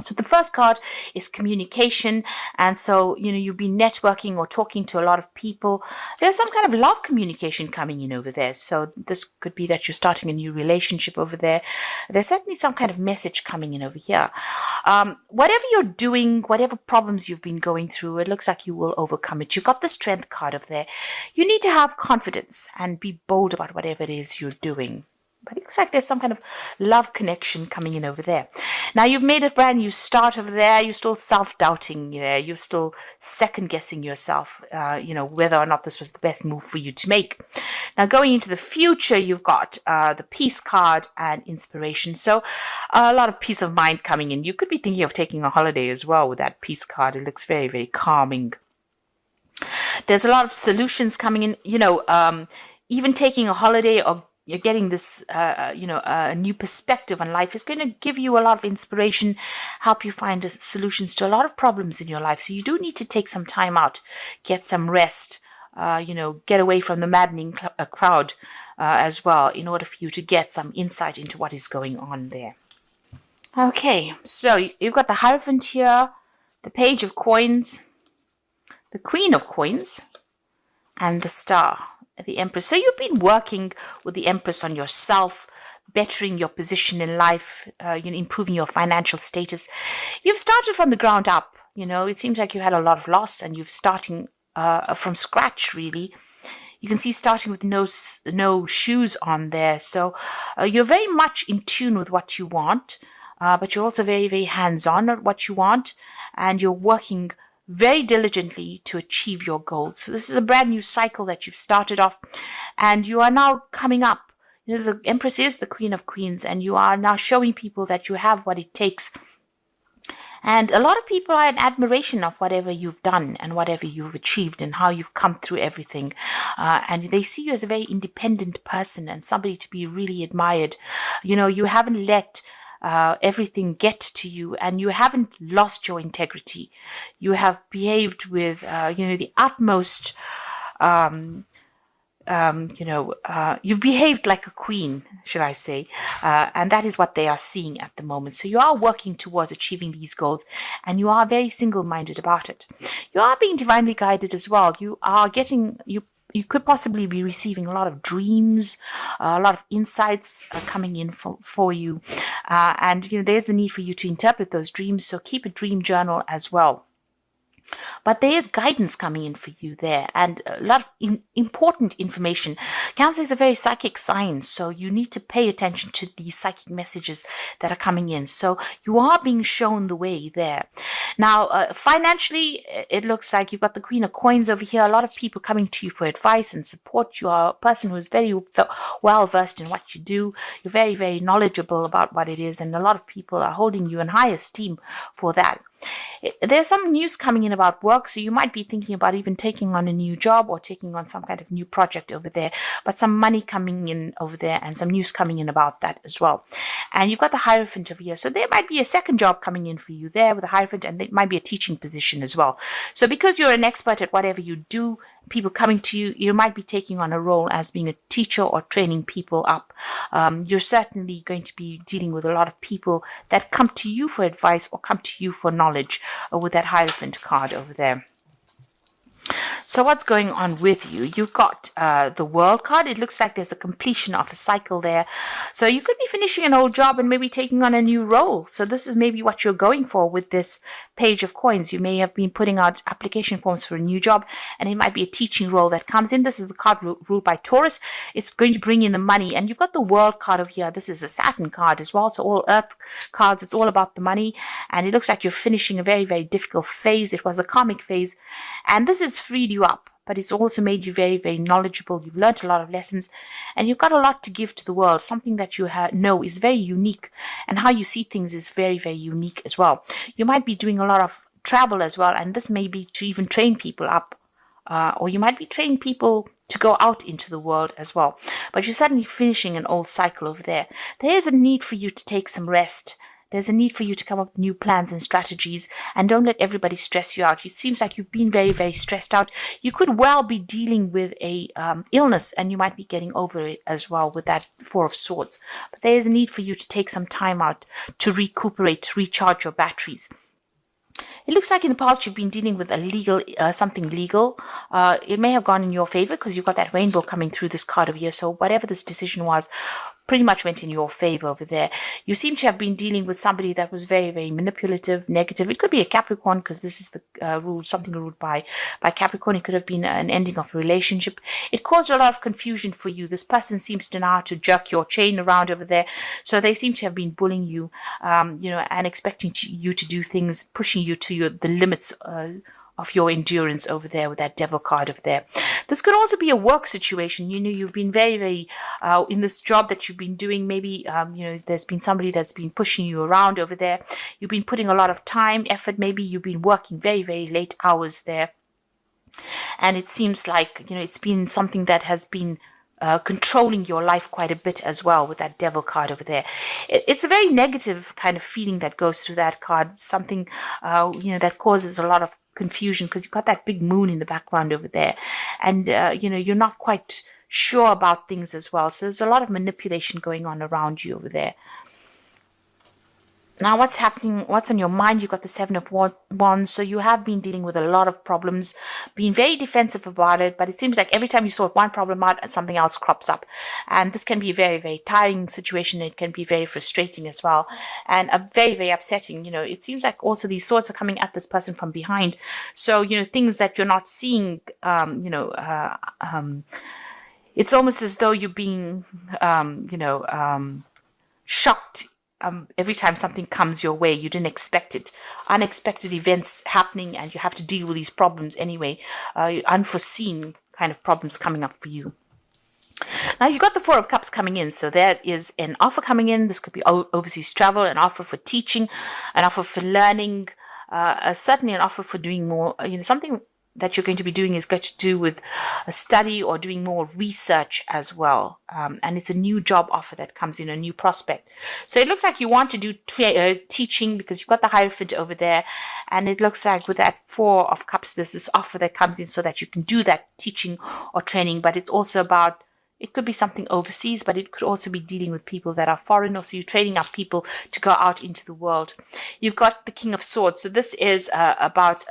So the first card is communication. And so, you'll be networking or talking to a lot of people. There's some kind of love communication coming in over there. So this could be that you're starting a new relationship over there. There's certainly some kind of message coming in over here. Whatever you're doing, whatever problems you've been going through, it looks like you will overcome it. You've got the strength card over there. You need to have confidence and be bold about whatever it is you're doing. But it looks like there's some kind of love connection coming in over there. Now, you've made a brand new start over there. You're still self-doubting there. You're still second-guessing yourself, whether or not this was the best move for you to make. Now, going into the future, you've got the peace card and inspiration. So a lot of peace of mind coming in. You could be thinking of taking a holiday as well with that peace card. It looks very, very calming. There's a lot of solutions coming in, even taking a holiday or you're getting this, a new perspective on life is going to give you a lot of inspiration, help you find solutions to a lot of problems in your life. So you do need to take some time out, get some rest, get away from the maddening crowd as well in order for you to get some insight into what is going on there. Okay, so you've got the Hierophant here, the Page of Coins, the Queen of Coins, and the Star. The Empress. So you've been working with the Empress on yourself, bettering your position in life, improving your financial status. You've started from the ground up. It seems like you had a lot of loss and you're starting from scratch, really. You can see starting with no shoes on there. So you're very much in tune with what you want, but you're also very, very hands-on at what you want, and you're working very diligently to achieve your goals. So this is a brand new cycle that you've started off, and you are now coming up. The Empress is the Queen of Queens, and you are now showing people that you have what it takes. And a lot of people are in admiration of whatever you've done and whatever you've achieved and how you've come through everything. And they see you as a very independent person and somebody to be really admired. You haven't let everything get to you, and you haven't lost your integrity. You have behaved with, the utmost, you've behaved like a queen, should I say, and that is what they are seeing at the moment. So you are working towards achieving these goals, and you are very single-minded about it. You are being divinely guided as well. You are getting, you could possibly be receiving a lot of dreams, a lot of insights coming in for you. And there's the need for you to interpret those dreams. So keep a dream journal as well. But there is guidance coming in for you there, and a lot of important information. Cancer is a very psychic sign, so you need to pay attention to these psychic messages that are coming in. So you are being shown the way there. Now, financially, it looks like you've got the Queen of Coins over here. A lot of people coming to you for advice and support. You are a person who is very well versed in what you do. You're very, very knowledgeable about what it is, and a lot of people are holding you in high esteem for that. There's some news coming in about work, so you might be thinking about even taking on a new job or taking on some kind of new project over there, but some money coming in over there and some news coming in about that as well. And you've got the Hierophant over here, so there might be a second job coming in for you there with the Hierophant, and it might be a teaching position as well. So because you're an expert at whatever you do, people coming to you, you might be taking on a role as being a teacher or training people up. You're certainly going to be dealing with a lot of people that come to you for advice or come to you for knowledge with that Hierophant card over there. So what's going on with you? You've got the World card. It looks like there's a completion of a cycle there. So you could be finishing an old job and maybe taking on a new role. So this is maybe what you're going for with this Page of Coins. You may have been putting out application forms for a new job, and it might be a teaching role that comes in. This is the card ruled by Taurus. It's going to bring in the money. And you've got the World card over here. This is a Saturn card as well. So all Earth cards, it's all about the money. And it looks like you're finishing a very, very difficult phase. It was a karmic phase. And this has freed you up, but it's also made you very, very knowledgeable. You've learned a lot of lessons, and you've got a lot to give to the world. Something that you know is very unique, and how you see things is very, very unique as well. You might be doing a lot of travel as well, and this may be to even train people up, or you might be training people to go out into the world as well. But you're suddenly finishing an old cycle over there. There is a need for you to take some rest, There's a need for you to come up with new plans and strategies, and don't let everybody stress you out. It seems like you've been very, very stressed out. You could well be dealing with a illness, and you might be getting over it as well with that Four of Swords. But there is a need for you to take some time out to recuperate, to recharge your batteries. It looks like in the past you've been dealing with a legal, something legal. It may have gone in your favor because you've got that rainbow coming through this card over here. So whatever this decision was, pretty much went in your favor over there. You seem to have been dealing with somebody that was very, very manipulative, negative. It could be a Capricorn because this is the rule, something ruled by Capricorn. It could have been an ending of a relationship. It caused a lot of confusion for you. This person seems to know how to jerk your chain around over there. So they seem to have been bullying you, and expecting you to do things, pushing you to the limits of your endurance over there with that devil card over there. This could also be a work situation. You've been very, very in this job that you've been doing. Maybe there's been somebody that's been pushing you around over there. You've been putting a lot of time, effort. Maybe you've been working very, very late hours there, and it seems like it's been something that has been controlling your life quite a bit as well with that devil card over there. It's a very negative kind of feeling that goes through that card. Something that causes a lot of confusion because you've got that big moon in the background over there, and you're not quite sure about things as well. So there's a lot of manipulation going on around you over there. Now, what's happening? What's on your mind? You've got the Seven of Wands. So you have been dealing with a lot of problems, being very defensive about it. But it seems like every time you sort one problem out, something else crops up. And this can be a very, very tiring situation. It can be very frustrating as well. And very, very upsetting. It seems like also these swords are coming at this person from behind. So, things that you're not seeing, it's almost as though you're being, shocked. Every time something comes your way, you didn't expect it. Unexpected events happening, and you have to deal with these problems anyway. Unforeseen kind of problems coming up for you. Now, you've got the Four of Cups coming in. So there is an offer coming in. This could be overseas travel, an offer for teaching, an offer for learning, certainly an offer for doing more, something that you're going to be doing is going to do with a study or doing more research as well. And it's a new job offer that comes in, a new prospect. So it looks like you want to do teaching because you've got the Hierophant over there. And it looks like with that Four of Cups, there's this offer that comes in so that you can do that teaching or training. But it's also about, it could be something overseas, but it could also be dealing with people that are foreign. So you're training up people to go out into the world. You've got the King of Swords. So this is about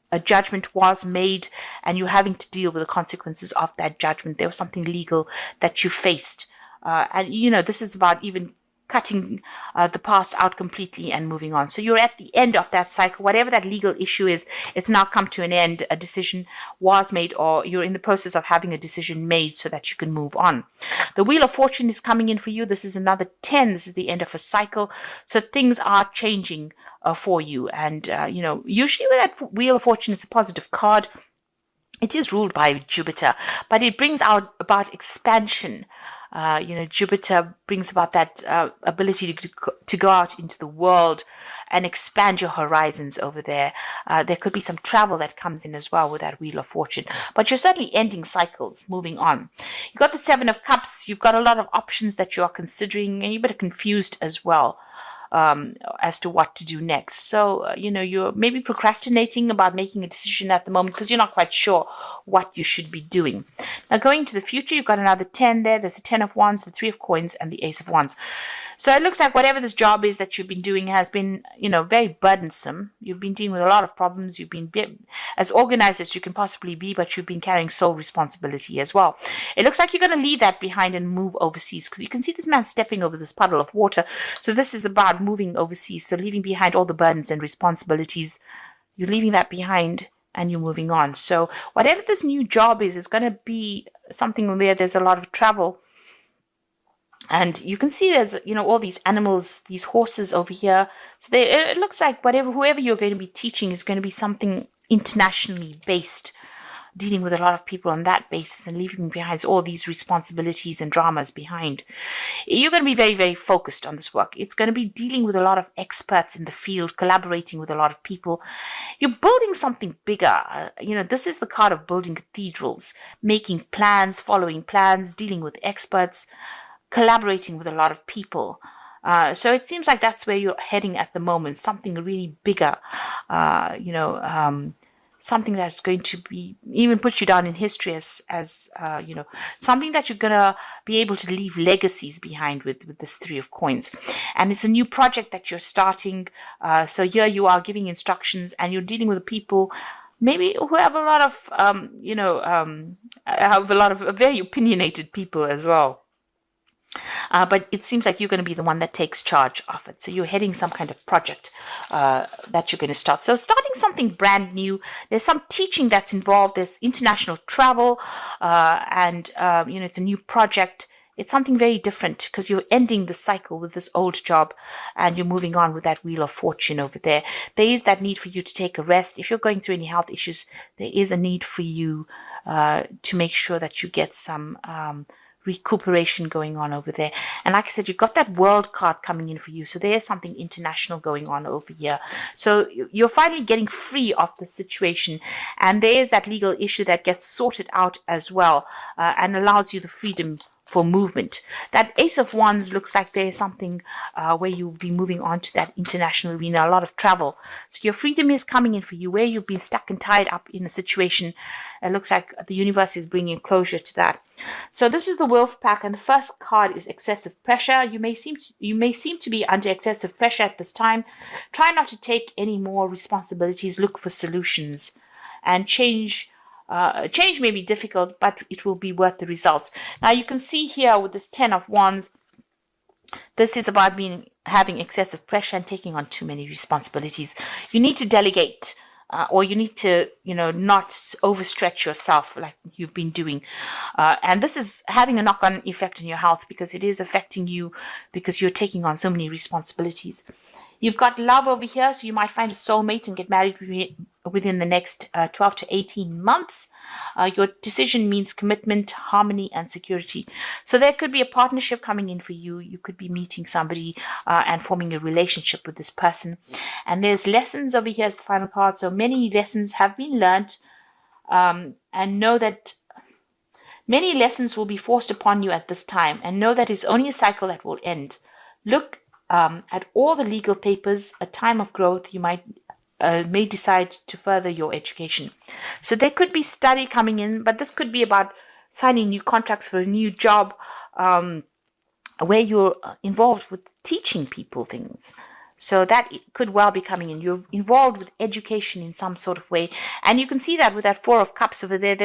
a judgment was made, and you're having to deal with the consequences of that judgment. There was something legal that you faced. And this is about even cutting the past out completely and moving on. So you're at the end of that cycle. Whatever that legal issue is, it's now come to an end. A decision was made, or you're in the process of having a decision made so that you can move on. The Wheel of Fortune is coming in for you. This is another 10. This is the end of a cycle. So things are changing for you. And, usually with that Wheel of Fortune, it's a positive card. It is ruled by Jupiter, but it brings out about expansion. Jupiter brings about that ability to go out into the world and expand your horizons over there. There could be some travel that comes in as well with that Wheel of Fortune, but you're certainly ending cycles, moving on. You've got the Seven of Cups. You've got a lot of options that you are considering, and you're a bit confused as well as to what to do next. So, you're maybe procrastinating about making a decision at the moment because you're not quite sure what you should be doing. Now, going to the future, you've got another 10 there. There's a 10 of Wands, the 3 of Coins, and the Ace of Wands. So it looks like whatever this job is that you've been doing has been, very burdensome. You've been dealing with a lot of problems. You've been as organized as you can possibly be, but you've been carrying sole responsibility as well. It looks like you're going to leave that behind and move overseas because you can see this man stepping over this puddle of water. So this is about moving overseas. So leaving behind all the burdens and responsibilities. You're leaving that behind and you're moving on. So whatever this new job is going to be something where there's a lot of travel. And you can see there's, all these animals, these horses over here. So it looks like whoever you're going to be teaching is going to be something internationally based, dealing with a lot of people on that basis and leaving behind all these responsibilities and dramas behind. You're going to be very, very focused on this work. It's going to be dealing with a lot of experts in the field, collaborating with a lot of people. You're building something bigger. This is the card of building cathedrals, making plans, following plans, dealing with experts, collaborating with a lot of people. So it seems like that's where you're heading at the moment, something really bigger, something that's going to be even put you down in history as something that you're gonna be able to leave legacies behind with this Three of Coins. And it's a new project that you're starting. So here you are giving instructions, and you're dealing with people maybe who have a lot of have a lot of very opinionated people as well. But it seems like you're going to be the one that takes charge of it. So you're heading some kind of project that you're going to start. So starting something brand new. There's some teaching that's involved. There's international travel, and it's a new project. It's something very different because you're ending the cycle with this old job and you're moving on with that Wheel of Fortune over there. There is that need for you to take a rest. If you're going through any health issues, there is a need for you to make sure that you get some recuperation going on over there. And like I said, you've got that World card coming in for you. So there's something international going on over here. So you're finally getting free of the situation. And there's that legal issue that gets sorted out as well and allows you the freedom for movement. That Ace of Wands looks like there's something where you'll be moving on to that international arena, a lot of travel. So your freedom is coming in for you, where you've been stuck and tied up in a situation. It looks like the universe is bringing closure to that. So this is the Wolf pack, and the first card is excessive pressure. You may seem to be under excessive pressure at this time. Try not to take any more responsibilities. Look for solutions, and change may be difficult, but it will be worth the results. Now you can see here with this 10 of Wands, this is about having excessive pressure and taking on too many responsibilities. You need to delegate, or you need to, not overstretch yourself like you've been doing. And this is having a knock-on effect on your health because it is affecting you because you're taking on so many responsibilities. You've got love over here, so you might find a soulmate and get married within the next 12 to 18 months. Your decision means commitment, harmony, and security. So there could be a partnership coming in for you. You could be meeting somebody and forming a relationship with this person. And there's lessons over here as the final card. So many lessons have been learned, and know that many lessons will be forced upon you at this time, and know that it's only a cycle that will end. Look at all the legal papers. A time of growth. You may decide to further your education. So there could be study coming in, but this could be about signing new contracts for a new job where you're involved with teaching people things. So that could well be coming in. You're involved with education in some sort of way. And you can see that with that Four of Cups over there.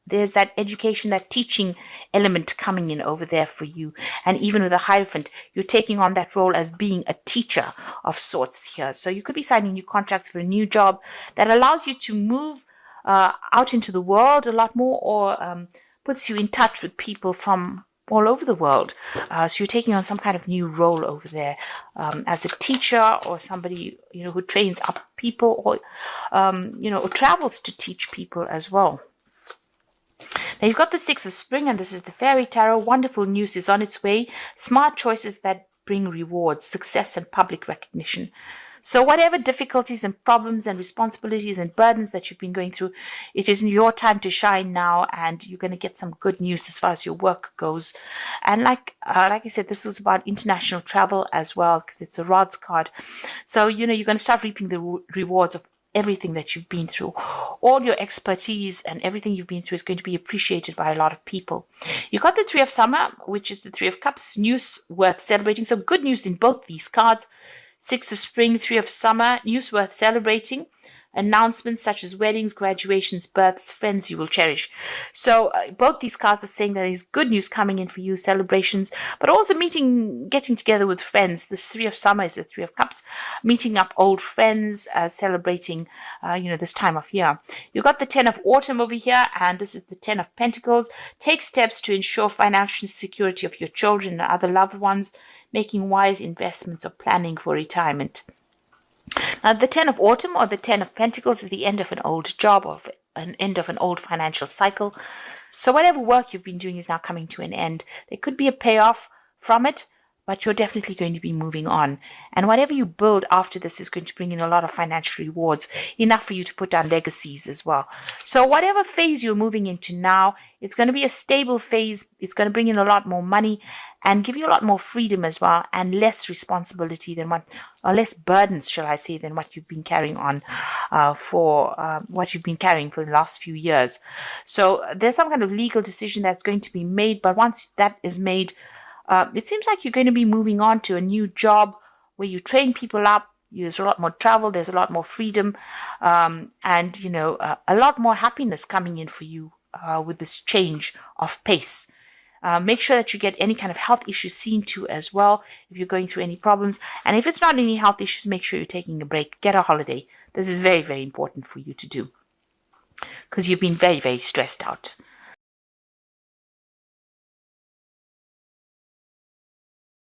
There's that education, that teaching element coming in over there for you. And even with the Hierophant, you're taking on that role as being a teacher of sorts here. So you could be signing new contracts for a new job that allows you to move out into the world a lot more, or puts you in touch with people from all over the world. So you're taking on some kind of new role over there as a teacher, or somebody who trains up people, or or travels to teach people as well. Now you've got the Six of Spring, and this is the Fairy Tarot. Wonderful news is on its way. Smart choices that bring rewards, success, and public recognition. So whatever difficulties and problems and responsibilities and burdens that you've been going through, it is your time to shine now, and you're going to get some good news as far as your work goes. And like I said, this was about international travel as well, because it's a Rods card. So you're going to start reaping the rewards of everything that you've been through. All your expertise and everything you've been through is going to be appreciated by a lot of people. You got the Three of Summer, which is the Three of Cups, news worth celebrating. So good news in both these cards. Six of Spring, Three of Summer, news worth celebrating. Announcements such as weddings, graduations, births, friends you will cherish. So both these cards are saying that there's good news coming in for you, celebrations, but also getting together with friends. This Three of Summer is the Three of Cups, meeting up old friends, celebrating, this time of year. You've got the 10 of Autumn over here, and this is the 10 of Pentacles. Take steps to ensure financial security of your children and other loved ones, making wise investments or planning for retirement. Now, the 10 of Autumn, or the 10 of Pentacles, is the end of an old job, or an end of an old financial cycle. So whatever work you've been doing is now coming to an end. There could be a payoff from it, but you're definitely going to be moving on. And whatever you build after this is going to bring in a lot of financial rewards, enough for you to put down legacies as well. So whatever phase you're moving into now, it's going to be a stable phase. It's going to bring in a lot more money and give you a lot more freedom as well, and less responsibility than or less burdens, shall I say, than what you've been carrying on what you've been carrying for the last few years. So there's some kind of legal decision that's going to be made, but once that is made, it seems like you're going to be moving on to a new job where you train people up. There's a lot more travel. There's a lot more freedom, and a lot more happiness coming in for you with this change of pace. Make sure that you get any kind of health issues seen to as well if you're going through any problems. And if it's not any health issues, make sure you're taking a break. Get a holiday. This is very, very important for you to do because you've been very, very stressed out.